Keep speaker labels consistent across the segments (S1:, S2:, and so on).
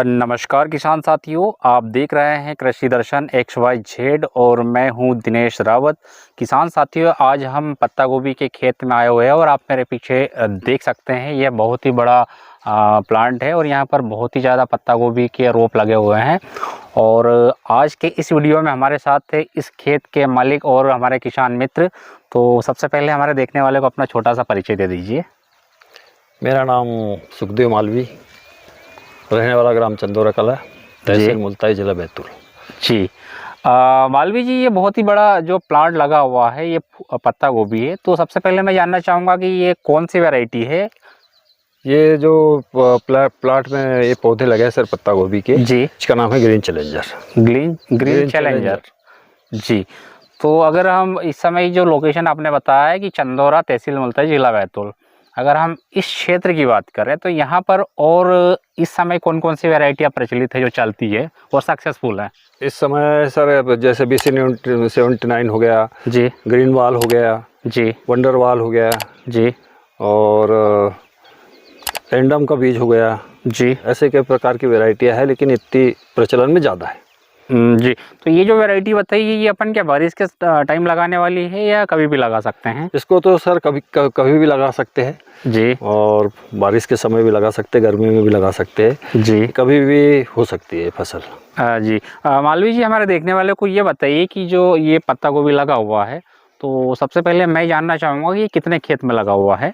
S1: नमस्कार किसान साथियों, आप देख रहे हैं कृषि दर्शन XYZ और मैं हूं दिनेश रावत। किसान साथियों, आज हम पत्ता गोभी के खेत में आए हुए हैं और आप मेरे पीछे देख सकते हैं यह बहुत ही बड़ा प्लांट है और यहां पर बहुत ही ज़्यादा पत्ता गोभी के रोप लगे हुए हैं। और आज के इस वीडियो में हमारे साथ है इस खेत के मालिक और हमारे किसान मित्र। तो सबसे पहले हमारे देखने वाले को अपना छोटा सा परिचय दे दीजिए।
S2: मेरा नाम सुखदेव मालवी, रहने वाला ग्राम चंदोरा कला, तहसील मुल्ताई, जिला बैतूल।
S1: जी मालवी जी, ये बहुत ही बड़ा जो प्लांट लगा हुआ है ये पत्ता गोभी है। तो सबसे पहले मैं जानना चाहूँगा कि ये कौन सी वैरायटी है।
S2: ये जो प्लाट में ये पौधे लगे हैं सर पत्ता गोभी के,
S1: जी,
S2: इसका नाम है ग्रीन चैलेंजर।
S1: Green Challenger. जी, तो अगर हम इस समय जो लोकेशन आपने बताया है कि चंदोरा, तहसील मुल्ताई, जिला बैतूल, अगर हम इस क्षेत्र की बात करें तो यहाँ पर और इस समय कौन कौन सी वैरायटियाँ प्रचलित है जो चलती है और सक्सेसफुल है
S2: इस समय सर जैसे BC79 हो गया
S1: जी,
S2: ग्रीन वाल हो गया
S1: जी,
S2: वंडर वाल हो गया
S1: जी,
S2: और एंडम का बीज हो गया
S1: जी,
S2: ऐसे के प्रकार की वैरायटियाँ है, लेकिन इतनी प्रचलन में ज़्यादा है।
S1: जी। तो ये जो वैरायटी बताई ये अपन क्या बारिश के टाइम लगाने वाली है या कभी भी लगा सकते हैं?
S2: इसको तो सर कभी भी लगा सकते हैं
S1: जी,
S2: और बारिश के समय भी लगा सकते हैं, गर्मी में भी लगा सकते हैं
S1: जी,
S2: कभी भी हो सकती है फसल।
S1: जी। मालवी जी, हमारे देखने वाले को ये बताइए कि जो ये पत्ता गोभी लगा हुआ है, तो सबसे पहले मैं जानना चाहूँगा कि ये कितने खेत में लगा हुआ है?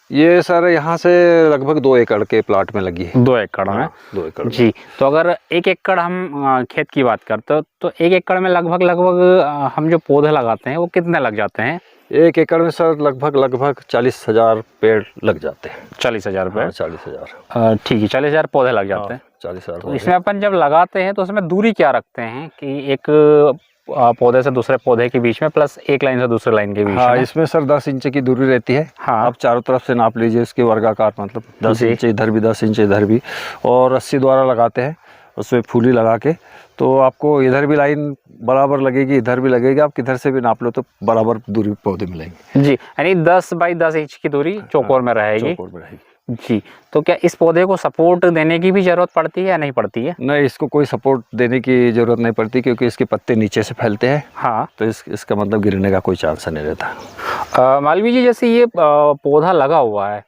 S2: ये सर यहाँ से लगभग 2 एकड़ के प्लाट में लगी है।
S1: 2 एकड़ में?
S2: 2 एकड़
S1: जी। तो अगर 1 एकड़ हम खेत की बात करते हो तो 1 एकड़ में लगभग हम जो पौधे लगाते हैं वो कितने लग जाते हैं?
S2: 1 एकड़ में सर लगभग 40,000 पेड़ लग जाते हैं।
S1: 40,000 पेड़?
S2: 40,000।
S1: ठीक है, 40,000 पौधे लग जाते हैं।
S2: 40,000।
S1: तो इसमें अपन जब लगाते हैं तो उसमें दूरी क्या रखते हैं कि एक पौधे से दूसरे पौधे के बीच में प्लस एक लाइन से दूसरे लाइन के बीच
S2: हाँ,
S1: में?
S2: इसमें सर 10 इंच की दूरी रहती है।
S1: हाँ।
S2: आप चारों तरफ से नाप लीजिए इसके वर्गाकार, मतलब 10
S1: जी।
S2: इंच इधर भी 10 इंच इधर भी, और रस्सी द्वारा लगाते हैं उसमें फूली लगा के, तो आपको इधर भी लाइन बराबर लगेगी इधर भी लगेगी। आप किधर से भी नाप लो तो बराबर दूरी पौधे मिलेंगे।
S1: जी, यानी 10 बाई 10 इंच की दूरी चौकोर में रहेगी।
S2: चौकोर में रहेगी।
S1: जी। तो क्या इस पौधे को सपोर्ट देने की भी ज़रूरत पड़ती है या नहीं पड़ती है?
S2: नहीं, इसको कोई सपोर्ट देने की ज़रूरत नहीं पड़ती क्योंकि इसके पत्ते नीचे से फैलते हैं।
S1: हाँ।
S2: तो इसका मतलब गिरने का कोई चांस नहीं रहता।
S1: मालवी जी, जैसे ये पौधा लगा हुआ है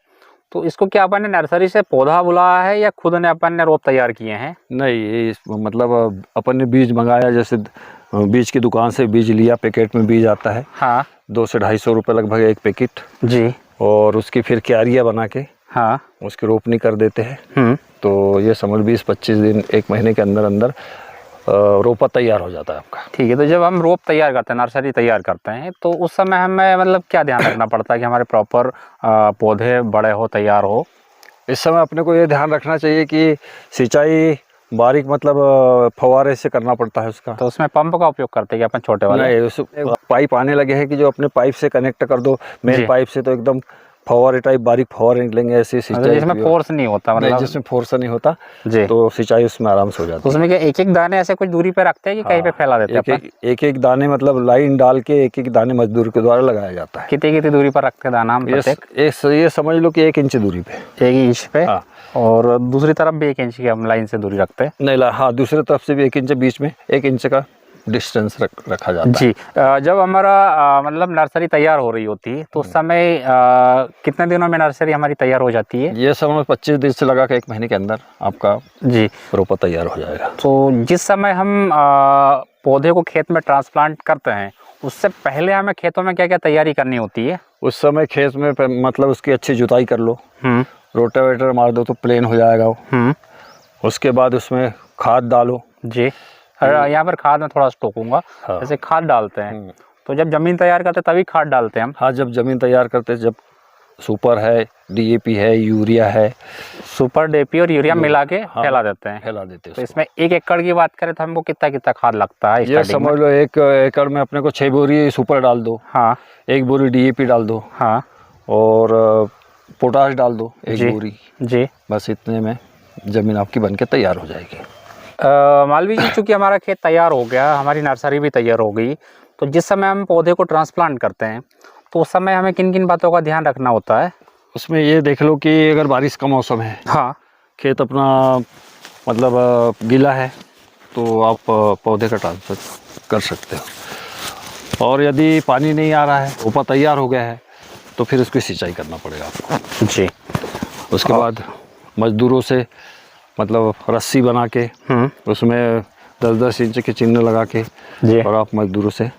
S1: तो इसको क्या अपन ने नर्सरी से पौधा बुलाया है या खुद ने अपन ने रोप तैयार किए हैं?
S2: नहीं, ये मतलब अपन ने बीज मंगाया, जैसे बीज की दुकान से बीज लिया, पैकेट में बीज आता है।
S1: हाँ।
S2: 200 से 250 रुपये लगभग एक पैकेट।
S1: जी।
S2: और उसकी फिर क्यारियाँ बना के
S1: हाँ।
S2: उसकी रोपनी कर देते हैं। तो ये समझ 20-25 दिन, 1 महीने के अंदर अंदर रोपा तैयार हो जाता है आपका।
S1: ठीक है। तो जब हम रोप तैयार करते हैं, नर्सरी तैयार करते हैं, तो उस समय हमें मतलब क्या ध्यान रखना पड़ता है कि हमारे प्रॉपर पौधे बड़े हो, तैयार हो?
S2: इस समय अपने को ये ध्यान रखना चाहिए कि सिंचाई बारीक, मतलब फव्वारे से करना पड़ता है उसका।
S1: तो उसमें पंप का उपयोग करते हैं कि अपन छोटे वाले?
S2: नहीं, उस पाइप आने लगे हैं कि जो अपने पाइप से कनेक्ट कर दो मेन पाइप से, तो एकदम फव्वारे टाइप बारीक फव्वारे निकलेंगे, ऐसी सिंचाई
S1: जिसमें फोर्स नहीं होता, मतलब
S2: जिसमें फोर्स नहीं होता
S1: जी,
S2: तो सिंचाई उसमें आराम से हो जाती है।
S1: उसमें क्या एक एक दाने ऐसे कुछ दूरी पे रखते हैं कि कहीं पे फैला देते हैं?
S2: एक दाने, मतलब लाइन डाल के एक दाने मजदूर के द्वारा लगाया जाता है।
S1: कितनी दूरी पर रखते हैं दाना हम?
S2: ये समझ लो कि 1 इंच दूरी पे।
S1: 1 इंच पे?
S2: हाँ। और
S1: दूसरी तरफ भी 1 इंच की हम लाइन से दूरी रखते हैं?
S2: नहीं, हाँ, दूसरी तरफ से भी 1 इंच, बीच में 1 इंच का डिस्टेंस रखा जाता है।
S1: जी। जब हमारा मतलब नर्सरी तैयार हो रही होती है तो उस समय कितने दिनों में नर्सरी हमारी तैयार हो जाती है?
S2: ये समय 25 दिन से लगा के 1 महीने के अंदर आपका
S1: जी
S2: रोपा तैयार हो जाएगा।
S1: तो जिस समय हम पौधे को खेत में ट्रांसप्लांट करते हैं उससे पहले हमें खेतों में क्या क्या तैयारी करनी होती है?
S2: उस समय खेत में मतलब उसकी अच्छी जुताई कर लो, रोटावेटर मार दो तो प्लेन हो जाएगा वो। उसके बाद उसमें खाद डालो।
S1: जी। यहाँ पर खाद में थोड़ा सा टोकूंगा।
S2: हाँ।
S1: जैसे खाद डालते हैं तो जब जमीन तैयार करते तभी खाद डालते हैं हम?
S2: हाँ, जब जमीन तैयार करते, जब सुपर है, DAP है, यूरिया है,
S1: सुपर DAP और यूरिया मिला के फैला देते हैं।
S2: फैला देते हैं।
S1: तो इसमें 1 एकड़ की बात करें तो हमको कितना कितना खाद लगता है?
S2: ये समझ लो 1 एकड़ में अपने को 6 बोरी सुपर डाल दो।
S1: हाँ। 1
S2: बोरी DAP डाल दो।
S1: हाँ।
S2: और पोटाश डाल दो 1 बोरी।
S1: जी।
S2: बस इतने में ज़मीन आपकी बनके तैयार हो जाएगी।
S1: मालवी जी, चूँकि हमारा खेत तैयार हो गया, हमारी नर्सरी भी तैयार हो गई, तो जिस समय हम पौधे को ट्रांसप्लांट करते हैं तो उस समय हमें किन किन बातों का ध्यान रखना होता है?
S2: उसमें ये देख लो कि अगर बारिश का मौसम है,
S1: हाँ,
S2: खेत अपना मतलब गीला है तो आप पौधे का ट्रांसफर कर सकते हो। और यदि पानी नहीं आ रहा है, ऊपर तैयार हो गया है, तो फिर उसकी सिंचाई करना पड़ेगा आपको
S1: जी।
S2: उसके बाद मजदूरों से मतलब रस्सी बना के उसमें 10-10 इंच के चिन्ह लगा के
S1: जी।
S2: और आप मजदूरों से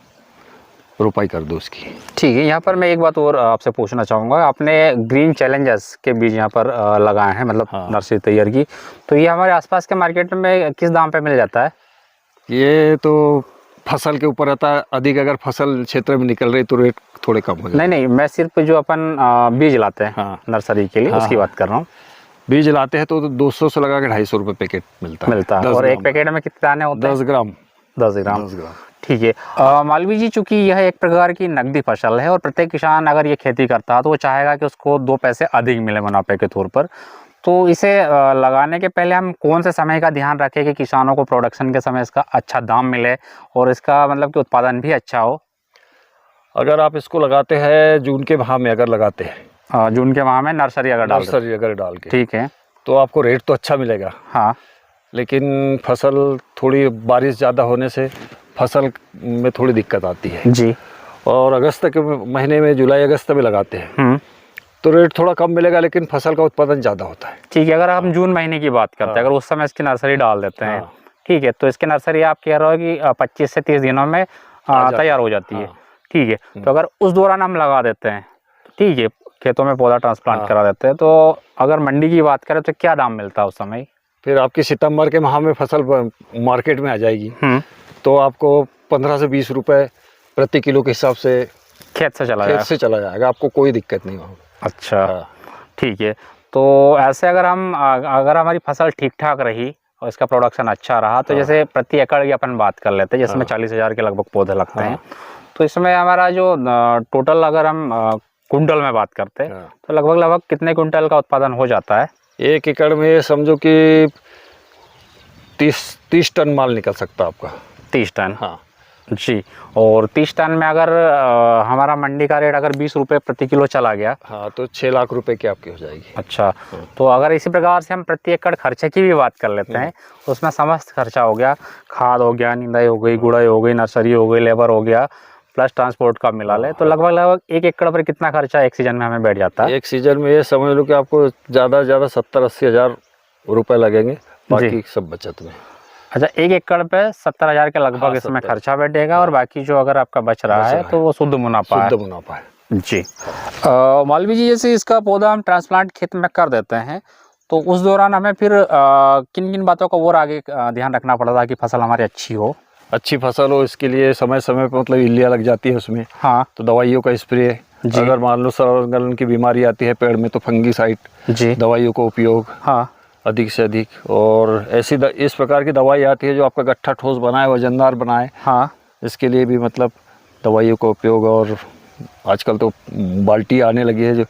S2: रोपाई कर दो उसकी।
S1: ठीक है, यहाँ पर मैं एक बात और आपसे पूछना चाहूँगा, आपने ग्रीन चैलेंजर्स के बीज यहाँ पर लगाए हैं, मतलब
S2: हाँ।
S1: नर्सरी तैयार की, तो ये हमारे आसपास के मार्केट में किस दाम पे मिल जाता है?
S2: ये तो फसल के ऊपर रहता है, अधिक अगर फसल क्षेत्र में निकल रही तो रेट थोड़े कम हो जाते हैं।
S1: नहीं, मैं सिर्फ जो अपन बीज लाते हैं
S2: हाँ।
S1: नर्सरी के लिए,
S2: हाँ,
S1: उसकी बात कर रहा हूँ।
S2: बीज लाते हैं तो 200 से लगा के 250 रुपये पैकेट मिलता है।
S1: और
S2: 10
S1: एक पैकेट में कितने दाने होते हैं?
S2: 10 ग्राम।
S1: 10 ग्राम।
S2: 10 ग्राम।
S1: ठीक है। मालवी जी, चूंकि यह एक प्रकार की नकदी फसल है और प्रत्येक किसान अगर ये खेती करता है तो वो चाहेगा कि उसको 2 पैसे अधिक मिले मुनाफे के तौर पर, तो इसे लगाने के पहले हम कौन से समय का ध्यान रखें कि किसानों को प्रोडक्शन के समय इसका अच्छा दाम मिले और इसका मतलब कि उत्पादन भी अच्छा हो?
S2: अगर आप इसको लगाते हैं जून के माह में, अगर लगाते हैं
S1: जून के माह में नर्सरी अगर
S2: डाल के,
S1: ठीक है,
S2: तो आपको रेट तो अच्छा मिलेगा।
S1: हाँ।
S2: लेकिन फसल थोड़ी बारिश ज़्यादा होने से फसल में थोड़ी दिक्कत आती है
S1: जी।
S2: और अगस्त के महीने में, जुलाई अगस्त में लगाते हैं तो रेट थोड़ा कम मिलेगा, लेकिन फसल का उत्पादन ज़्यादा होता है।
S1: ठीक है, अगर हम जून महीने की बात करते हैं, अगर उस समय इसकी नर्सरी डाल देते हैं, ठीक है, तो इसकी नर्सरी आप कह रहे हो कि 25 से 30 दिनों में तैयार हो जाती है, ठीक है। तो अगर उस दौरान हम लगा देते हैं, ठीक है, खेतों में पौधा ट्रांसप्लांट करा देते हैं, तो अगर मंडी की बात करें तो क्या दाम मिलता है उस समय?
S2: फिर आपकी सितंबर के माह में फसल मार्केट में आ जाएगी तो आपको 15 से 20 रुपए प्रति किलो के हिसाब से
S1: खेत से चला
S2: जाएगा, आपको कोई दिक्कत नहीं होगी।
S1: अच्छा, ठीक है। तो ऐसे अगर हमारी फसल ठीक ठाक रही और इसका प्रोडक्शन अच्छा रहा, तो जैसे प्रति एकड़ की अपन बात कर लेते हैं, जिसमें 40,000 के लगभग पौधे लगते हैं, तो इसमें हमारा जो टोटल अगर हम कुंटल में बात करते हैं तो लगभग कितने कुंटल का उत्पादन हो जाता है?
S2: 1 एकड़ में समझो कि 30 टन माल निकल सकता है आपका।
S1: 30 टन?
S2: हाँ
S1: जी। और 30 टन में अगर हमारा मंडी का रेट अगर 20 रुपये प्रति किलो चला गया,
S2: हाँ, तो 6 लाख रुपए की आपकी हो जाएगी।
S1: अच्छा, तो अगर इसी प्रकार से हम प्रति एकड़ खर्चे की भी बात कर लेते हैं, तो उसमें समस्त खर्चा हो गया, खाद हो गया, निंदाई हो गई, गुड़ाई हो गई, नर्सरी हो गई, लेबर हो गया, प्लस ट्रांसपोर्ट का मिला ले, तो लगभग 1 एकड़ पर कितना खर्चा एक सीजन में हमें बैठ जाता है?
S2: एक सीजन में ये समझ लो कि आपको ज़्यादा से ज़्यादा 70-80 हज़ार रुपये लगेंगे, बाकी सब बचत में।
S1: अच्छा, 1 एकड़ पे 70,000 के लगभग इसमें खर्चा बैठेगा और बाकी जो अगर आपका बच रहा है तो वो शुद्ध मुनाफा है। जी। मालवी जी, जैसे इसका पौधा हम ट्रांसप्लांट खेत में कर देते हैं, तो उस दौरान हमें फिर किन किन बातों का और आगे ध्यान रखना पड़ता है कि फसल हमारी अच्छी हो?
S2: अच्छी फसल हो इसके लिए समय समय पर मतलब इल्लियाँ लग जाती है उसमें, हाँ, तो दवाइयों का स्प्रे। अगर मान लो सड़न की बीमारी आती है पेड़ में तो फंगीसाइड दवाइयों का उपयोग, हाँ, अधिक से अधिक। और ऐसी इस प्रकार की दवाई आती है जो आपका गट्ठा ठोस बनाए, वजनदार बनाए, हाँ, इसके लिए भी मतलब दवाइयों का उपयोग। और आजकल तो बाल्टी आने लगी है जो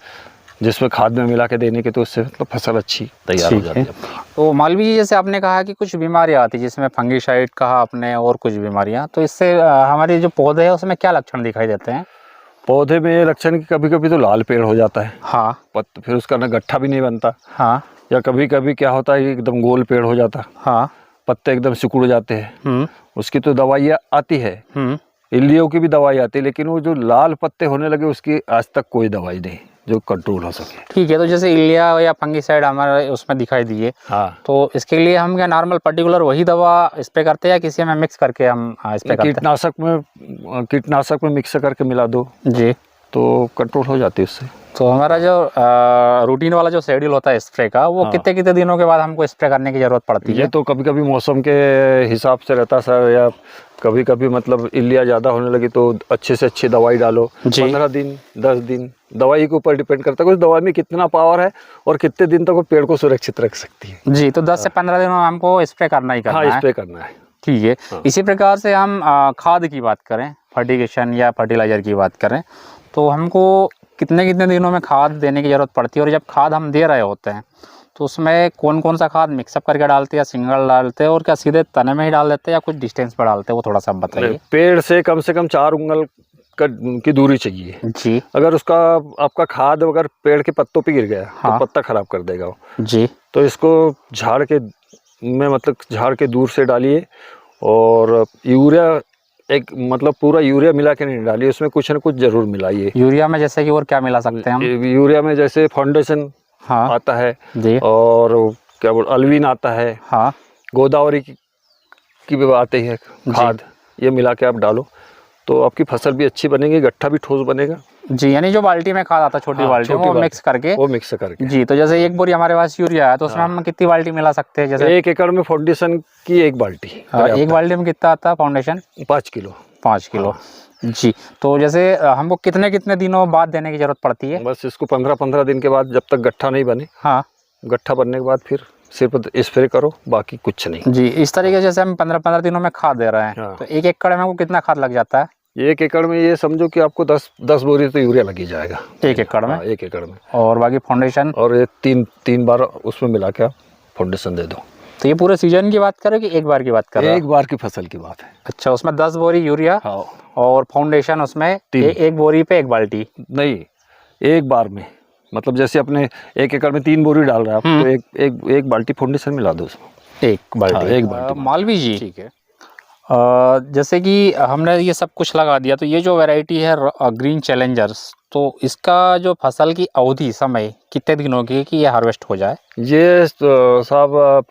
S2: जिसमें खाद में मिला के देने के, तो उससे मतलब फसल अच्छी तैयार हो जाती है।
S1: तो मालवी जी, जैसे आपने कहा कि कुछ बीमारियां आती है, जिसमें फंगीसाइड कहा आपने और कुछ बीमारियां, तो इससे हमारे जो पौधे हैं उसमें क्या लक्षण दिखाई देते हैं?
S2: पौधे में लक्षण की कभी कभी तो लाल पेड़ हो जाता है,
S1: हाँ,
S2: फिर उसका ना गट्ठा भी नहीं बनता, हाँ, या कभी कभी क्या होता है एकदम गोल पेड़ हो जाता, हाँ, पत्ते एकदम सिकुड़ जाते हैं। उसकी तो दवाइयाँ आती है, इल्लियों की भी दवाई आती है, लेकिन वो जो लाल पत्ते होने लगे उसकी आज तक कोई दवाई नहीं जो कंट्रोल हो सके। ठीक
S1: है, तो जैसे इल्लिया या फंगीसाइड हमारे उसमें दिखाई दिए, हाँ, तो इसके लिए हम क्या नॉर्मल पर्टिकुलर वही दवा स्प्रे करते हैं या किसी में मिक्स करके हम स्प्रे करते हैं?
S2: कीटनाशक में मिक्स करके मिला दो जी, तो कंट्रोल हो जाती है उससे।
S1: तो हमारा जो रूटीन वाला जो शेड्यूल होता है स्प्रे का, वो कितने कितने दिनों के बाद हमको स्प्रे करने की जरूरत पड़ती है?
S2: ये तो कभी कभी मौसम के हिसाब से रहता है सर, या कभी कभी मतलब इल्लियाँ ज़्यादा होने लगी तो अच्छे से अच्छी दवाई डालो। 15 दिन 10 दिन दवाई के ऊपर डिपेंड करता है, उस दवा में कितना पावर है और कितने दिन तक वो पेड़ को सुरक्षित रख सकती है। जी, तो 10 से 15 दिन में हमको स्प्रे करना ही करना है। स्प्रे करना है।
S1: ठीक है। इसी प्रकार से हम खाद की बात करें, फर्टिगेशन या फर्टिलाइजर की बात करें, तो हमको कितने कितने दिनों में खाद देने की ज़रूरत पड़ती है? और जब खाद हम दे रहे होते हैं तो उसमें कौन कौन सा खाद मिक्सअप करके डालते हैं या सिंगल डालते हैं, और क्या सीधे तने में ही डाल देते हैं या कुछ डिस्टेंस पर डालते हैं, वो थोड़ा सा बताइए।
S2: पेड़ से कम 4 उंगल की दूरी चाहिए जी। अगर उसका आपका खाद अगर पेड़ के पत्तों पे गिर गया तो पत्ता खराब कर देगा वो जी, तो इसको झाड़ के में मतलब झाड़ के दूर से डालिए। और यूरिया एक मतलब पूरा यूरिया मिला के नहीं डालिए, उसमें कुछ न कुछ जरूर मिलाइए।
S1: यूरिया में जैसे कि और क्या मिला सकते हैं हम?
S2: यूरिया में जैसे फाउंडेशन
S1: हाँ
S2: आता है
S1: जी,
S2: और क्या बोल अल्विन आता है,
S1: हाँ
S2: गोदावरी की भी आती है खाद, ये मिला के आप डालो तो आपकी फसल भी अच्छी बनेगी, गट्ठा भी ठोस बनेगा
S1: जी। यानी जो बाल्टी में खाद आता है छोटी बाल्टी में, वो मिक्स करके जी। तो जैसे एक बोरी हमारे पास यूरिया है तो उसमें हम कितनी बाल्टी मिला सकते हैं? जैसे
S2: 1 एकड़ में फाउंडेशन की 1 बाल्टी।
S1: एक बाल्टी में कितना आता है फाउंडेशन?
S2: 5 किलो।
S1: 5 किलो जी। तो जैसे हमको कितने कितने दिनों बाद देने की जरूरत पड़ती है?
S2: बस इसको 15-15 दिन के बाद, जब तक गट्ठा नहीं बने। हाँ, गट्ठा बनने के बाद फिर सिर्फ स्प्रे करो, बाकी कुछ नहीं
S1: जी। इस तरीके से जैसे हम 15-15 दिनों में खाद दे रहे हैं। हाँ। तो 1 एकड़ में वो कितना खाद लग जाता है?
S2: 1 एकड़ में ये समझो कि आपको 10 बोरी तो यूरिया लग ही जाएगा
S1: 1 एकड़ में।
S2: 1 एकड़ में।
S1: और बाकी फाउंडेशन
S2: और ये तीन बार उसमें मिला के आप फाउंडेशन दे दो।
S1: तो ये पूरे सीजन की बात करें कि एक बार की बात कर रहे हैं?
S2: एक बार की फसल की बात है।
S1: अच्छा, उसमें 10 बोरी यूरिया। हाँ। और फाउंडेशन उसमें एक बोरी पे 1 बाल्टी?
S2: नहीं, एक बार में मतलब जैसे अपने 1 एकड़ में 3 बोरी डाल रहे हैं आप, तो एक बाल्टी फाउंडेशन मिला दो उसमें।
S1: एक बाल्टी?
S2: एक बाल्टी।
S1: मालवी जी, ठीक है। जैसे कि हमने ये सब कुछ लगा दिया, तो ये जो वैरायटी है ग्रीन चैलेंजर्स, तो इसका जो फसल की अवधि समय कितने दिनों की कि ये हार्वेस्ट हो जाए?
S2: ये साहब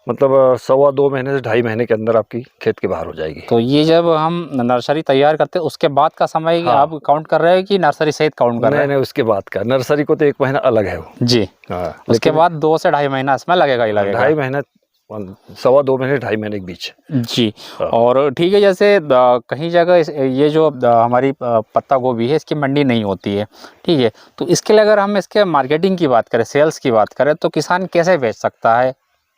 S2: मतलब 1.25-2 महीने से 2.5 महीने के अंदर आपकी खेत के बाहर हो जाएगी।
S1: तो ये जब हम नर्सरी तैयार करते हैं उसके बाद का समय? हाँ। आप काउंट कर रहे हो कि नर्सरी सहित काउंट कर रहे हैं?
S2: नहीं, उसके बाद का। नर्सरी को तो 1 महीना अलग है वो जी। हाँ,
S1: उसके बाद 2 से 2.5 महीना इसमें लगेगा ही लगेगा।
S2: 2.5 महीना, 1.25-2 महीने, 2.5 महीने के बीच
S1: जी। और ठीक है, जैसे कहीं जगह ये जो हमारी पत्ता गोभी है इसकी मंडी नहीं होती है, ठीक है, तो इसके लिए अगर हम इसके मार्केटिंग की बात करें, सेल्स की बात करें, तो किसान कैसे बेच सकता है?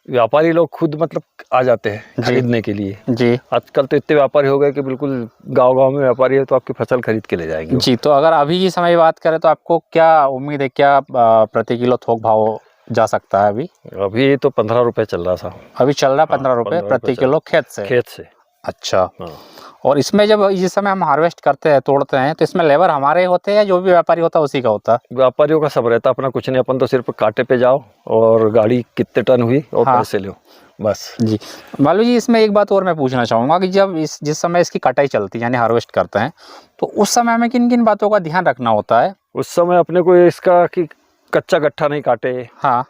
S2: व्यापारी लोग खुद मतलब आ जाते हैं खरीदने के लिए जी। आजकल तो इतने व्यापारी हो गए कि बिल्कुल गांव-गांव में व्यापारी है तो आपकी फसल खरीद के ले जाएंगे
S1: जी। तो अगर अभी की समय बात करें तो आपको क्या उम्मीद है, क्या प्रति किलो थोक भाव जा सकता है अभी?
S2: अभी तो 15 रुपए चल रहा था।
S1: अभी चल रहा 15 रुपए प्रति किलो खेत से? अच्छा। हाँ। और इसमें जब इस समय हम हार्वेस्ट करते हैं, तोड़ते हैं, तो इसमें लेबर हमारे होते हैं या जो भी व्यापारी होता है उसी का होता है?
S2: व्यापारियों का सब रहता, अपना कुछ नहीं, अपन तो सिर्फ कांटे पे जाओ और गाड़ी कितने टन हुई और हाँ। पैसे लो बस
S1: जी। मालू जी, इसमें एक बात और मैं पूछना चाहूँगा कि जब जिस समय इसकी कटाई चलती है यानी हार्वेस्ट करते हैं, तो उस समय हमें किन किन बातों का ध्यान रखना होता है?
S2: उस समय अपने को इसका कि कच्चा गट्ठा नहीं काटे। हाँ।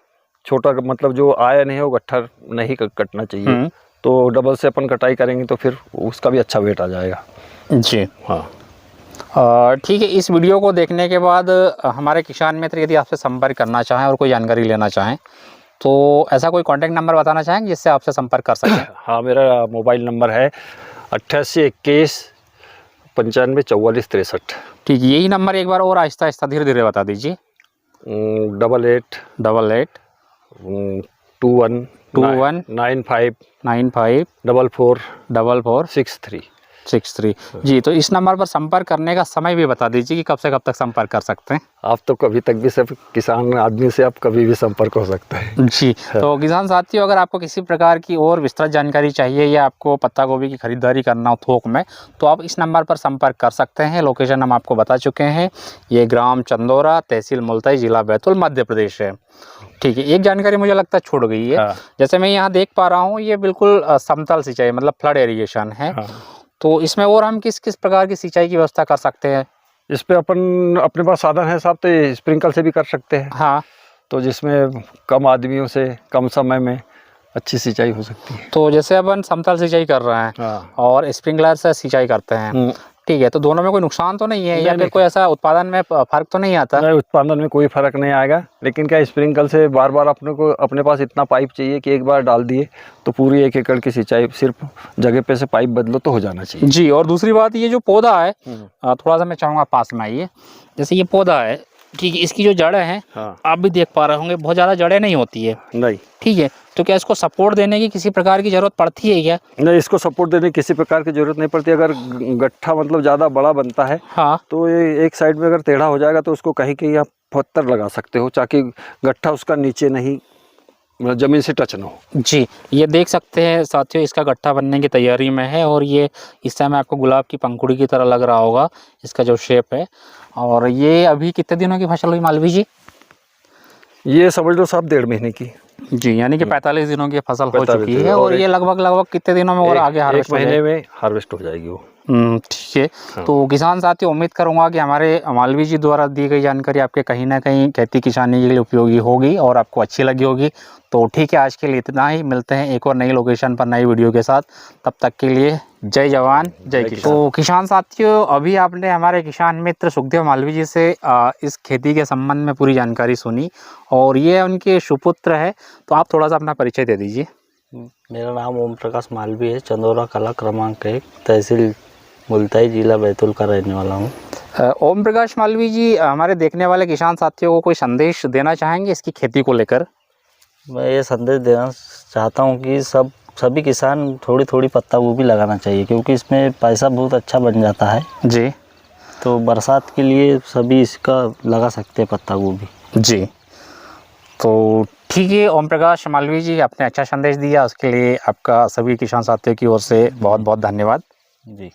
S2: छोटा मतलब जो आया नहीं है वो गट्ठा नहीं कटना चाहिए, तो डबल से अपन कटाई करेंगे तो फिर उसका भी अच्छा वेट आ जाएगा
S1: जी। हाँ, ठीक है। इस वीडियो को देखने के बाद हमारे किसान मित्र यदि आपसे संपर्क करना चाहें और कोई जानकारी लेना चाहें तो ऐसा कोई कॉन्टैक्ट नंबर बताना चाहेंगे जिससे आपसे संपर्क कर सकें?
S2: हाँ, मेरा मोबाइल नंबर है 88 21 95 44 63।
S1: ठीक है, यही नंबर एक बार और आहिस्ता आहिस्ता धीरे धीरे बता दीजिए।
S2: 88 21 95 44 63
S1: जी। तो इस नंबर पर संपर्क करने का समय भी बता दीजिए कि कब से कब तक संपर्क कर सकते हैं?
S2: आप तो कभी तक भी, सब किसान आदमी से आप कभी भी संपर्क हो सकता है
S1: जी। तो किसान साथियों, अगर आपको किसी प्रकार की और विस्तृत जानकारी चाहिए या आपको पत्ता गोभी की खरीदारी करना हो थोक में, तो आप इस नंबर पर संपर्क कर सकते हैं। लोकेशन हम आपको बता चुके हैं, ये ग्राम चंदोरा, तहसील मुल्ताई, जिला बैतूल, मध्य प्रदेश है। ठीक है, एक जानकारी मुझे लगता है छूट गई है। हाँ। जैसे मैं यहाँ देख पा रहा हूँ, ये बिल्कुल समतल सिंचाई मतलब फ्लड इरिगेशन है। हाँ। तो इसमें और हम किस किस प्रकार की सिंचाई की व्यवस्था कर सकते हैं?
S2: इस पे अपन अपने पास साधन है साहब, तो स्प्रिंकल से भी कर सकते हैं। हाँ। तो जिसमें कम आदमियों से कम समय में अच्छी सिंचाई हो सकती है।
S1: तो जैसे अपन समतल सिंचाई कर रहे हैं। हाँ। और स्प्रिंकलर से सिंचाई करते हैं, ठीक है, तो दोनों में कोई नुकसान तो नहीं है? या फिर कोई ऐसा उत्पादन में फर्क तो नहीं आता?
S2: नहीं, उत्पादन में कोई फर्क नहीं आएगा, लेकिन क्या स्प्रिंकल से बार बार अपने पास इतना पाइप चाहिए कि एक बार डाल दिए तो पूरी 1 एकड़ की सिंचाई सिर्फ जगह पे से पाइप बदलो तो हो जाना चाहिए
S1: जी। और दूसरी बात, ये जो पौधा है, थोड़ा सा मैं चाहूँगा पास में आइए। जैसे ये पौधा है, ठीक है, इसकी जो जड़ें हैं, हाँ। आप भी देख पा रहे होंगे, बहुत ज़्यादा जड़ें नहीं होती है।
S2: नहीं, ठीक है,
S1: तो क्या इसको सपोर्ट देने की किसी प्रकार की ज़रूरत पड़ती है क्या?
S2: नहीं, इसको सपोर्ट देने की किसी प्रकार की ज़रूरत नहीं पड़ती। अगर गट्ठा मतलब ज़्यादा बड़ा बनता है, हाँ, तो ये एक साइड में अगर टेढ़ा हो जाएगा तो उसको कहीं कहीं आप पत्थर लगा सकते हो ताकि गट्ठा उसका नीचे नहीं, ज़मीन से टच ना हो।
S1: जी, ये देख सकते हैं साथियों, इसका गट्ठा बनने की तैयारी में है और ये इस समय आपको गुलाब की पंखुड़ी की तरह लग रहा होगा इसका जो शेप है। और ये अभी कितने दिनों की फसल हुई मालवी जी?
S2: ये समझ लो साहब 1.5 महीने की।
S1: जी, यानी कि 45 दिनों की फसल हो
S2: 45
S1: चुकी
S2: दिन
S1: है और
S2: और
S1: ये लगभग कितने दिनों में और आगे
S2: एक
S1: हार्वेस्ट हो
S2: महीने
S1: जाएगी?
S2: में हार्वेस्ट हो जाएगी वो।
S1: ठीक है। तो किसान साथी, उम्मीद करूंगा कि हमारे मालवी जी द्वारा दी गई जानकारी आपके कहीं ना कहीं खेती किसानी के लिए उपयोगी होगी और आपको अच्छी लगी होगी। तो ठीक है, आज के लिए इतना ही। मिलते हैं एक और नई लोकेशन पर नई वीडियो के साथ। तब तक के लिए जय जवान जय किसान। तो किसान साथियों, अभी आपने हमारे किसान मित्र सुखदेव मालवी जी से इस खेती के संबंध में पूरी जानकारी सुनी और ये उनके सुपुत्र है। तो आप थोड़ा सा अपना परिचय दे दीजिए।
S3: मेरा नाम ओम प्रकाश मालवी है, चंदौरा कला क्रमांक 1, तहसील मुल्ताई, जिला बैतूल का रहने वाला हूँ।
S1: ओम प्रकाश मालवी जी, हमारे देखने वाले किसान साथियों को कोई संदेश देना चाहेंगे इसकी खेती को लेकर?
S3: मैं ये संदेश देना चाहता हूँ कि सभी किसान थोड़ी थोड़ी पत्ता गोभी लगाना चाहिए, क्योंकि इसमें पैसा बहुत अच्छा बन जाता है
S1: जी।
S3: तो बरसात के लिए सभी इसका लगा सकते हैं पत्ता गोभी।
S1: जी, तो ठीक है ओम प्रकाश मालवी जी, आपने अच्छा संदेश दिया, उसके लिए आपका सभी किसान साथियों की ओर से बहुत बहुत धन्यवाद।
S3: जी।